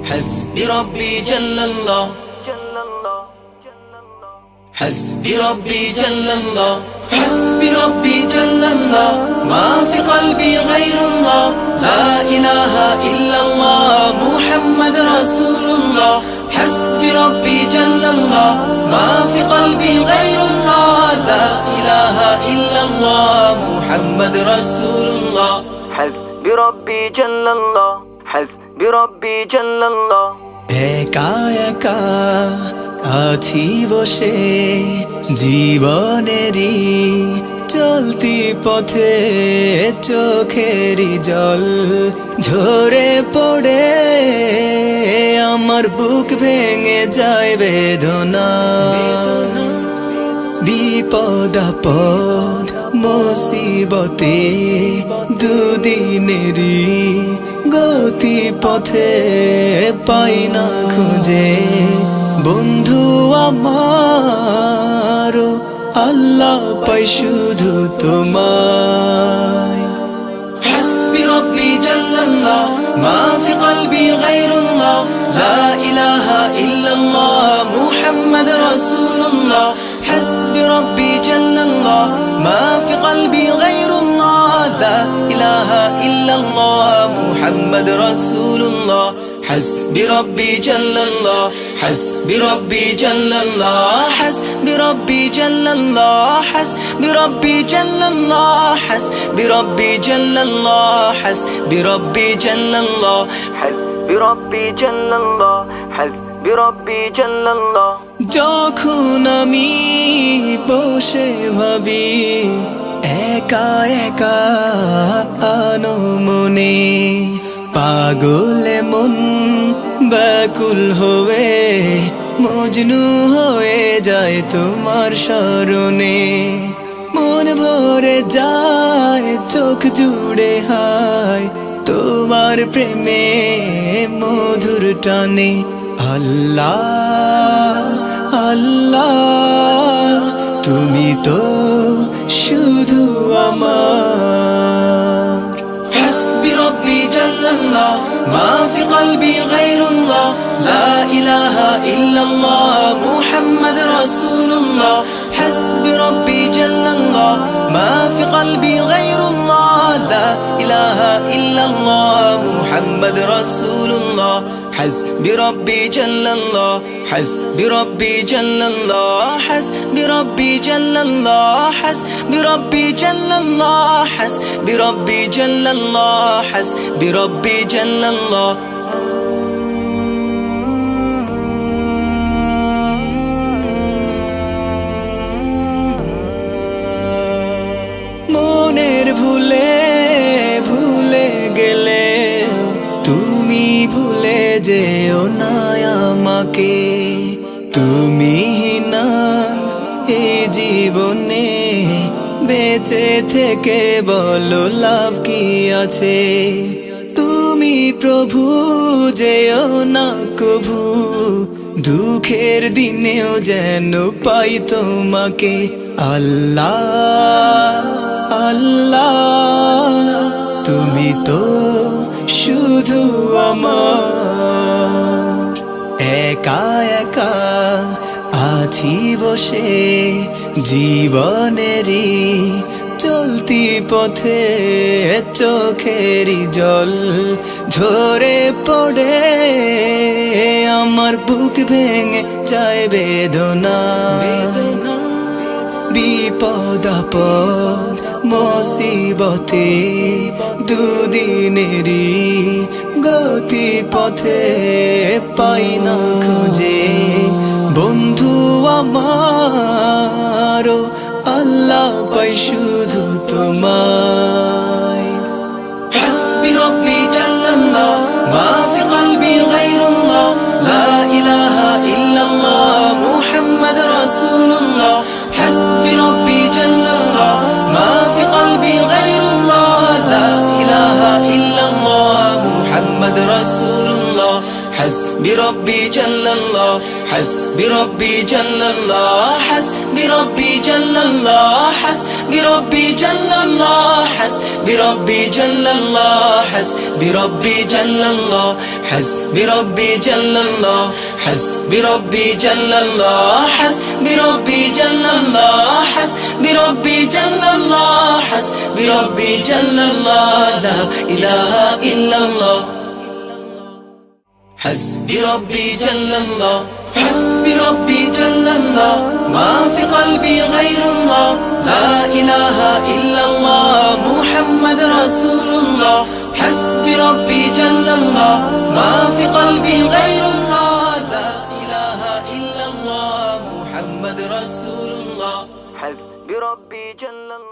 حسبي ربي جل الله حسبي ربي جل الله حسبي ربي جل الله ما في قلبي غير الله لا إله إلا الله محمد رسول الله حسبي ربي جل الله ما في قلبي غير الله لا إله إلا الله محمد رسول الله حسبي ربي جل الله حسبي ربي جل الله একা একা আছি বসে জীবনেরই চলতি পথে চোখেরই জল ঝরে পড়ে আমার বুক ভেঙে যায় বেদনা বিপদ আপদ মুসিবতে দুদিনেরই গতি পথে পাই না খুঁজে বন্ধু আমার আল্লাহ পাই শুধু তোমায় حسبي ربي جل الله ما في قلبي غير الله لا إله إلا الله محمد رسول الله حسبي ربي جل الله ما في قلبي غير الله لا إله إلا الله محمد رسول الله حسبي ربي جل الله حسبي ربي جل الله حسبي ربي جل الله حسبي ربي جل الله حسبي ربي جل الله حسبي ربي جل الله حسبي ربي جل الله حسبي ربي جل الله যখন আমি বসে ভাবি একা একা আনমনে পাগলে মন ব্যাকুল হয়ে মজনু হয়ে যায় তোমার স্মরণে মন ভরে যায় চোখ জুড়ে হায় তোমার প্রেমে মধুর টানে আল্লাহ আল্লাহ তুমি তো শুধু আমার حسبي ربي جل الله ما في قلبي غير الله لا إله إلا الله محمد رسول الله حسبي ربي جل الله ما في قلبي غير الله لا إله إلا الله محمد رسول الله حسبي ربي جل الله حسبي ربي جل الله حسبي ربي جل الله حسبي ربي جل الله حسبي ربي جل الله حسبي ربي جل الله মনের ভুলে ভুলে গেলে তুমি ভুলে যেও না আমাকে তুমি না এই জীবনে বেঁচে থেকে বলো লাভ কি আছে তুমি প্রভু যেও না কভু দুঃখের দিনেও যেন পাই তোমাকে আল্লাহ আল্লাহ তুমি তো শুধু আমার একা একা আছি বসে জীবনেরই চলতি পথে চোখেরই জল ঝরে পড়ে আমার বুক ভেঙে যায় বেদনা বিপদ আপদ মুসিবতে দুদিনেরই গতি পথে পাই না খুঁজে বন্ধু আমার আল্লাহ পাই শুধু তোমায় حسبي ربي جل الله ما في قلبي غير الله لا إله إلا الله محمد رسول الله حسبي ربي جل الله ما في قلبي غير الله لا إله إلا الله محمد رسول الله حسبي ربي جل الله حسبي ربي جل الله حسبي ربي جل الله حسبي بربي جل الله حسبي ربي جل الله حسبي ربي جل الله حسبي ربي جل الله حسبي ربي جل الله حسبي ربي جل الله حسبي ربي جل الله حسبي ربي جل الله لا إله إلا الله حسبي ربي جل الله حسبي ربي جل الله ما في قلبي غير الله لا إله إلا الله محمد رسول الله حسبي ربي جل الله ما في قلبي غير الله لا إله إلا الله محمد رسول الله حسبي ربي جل الله.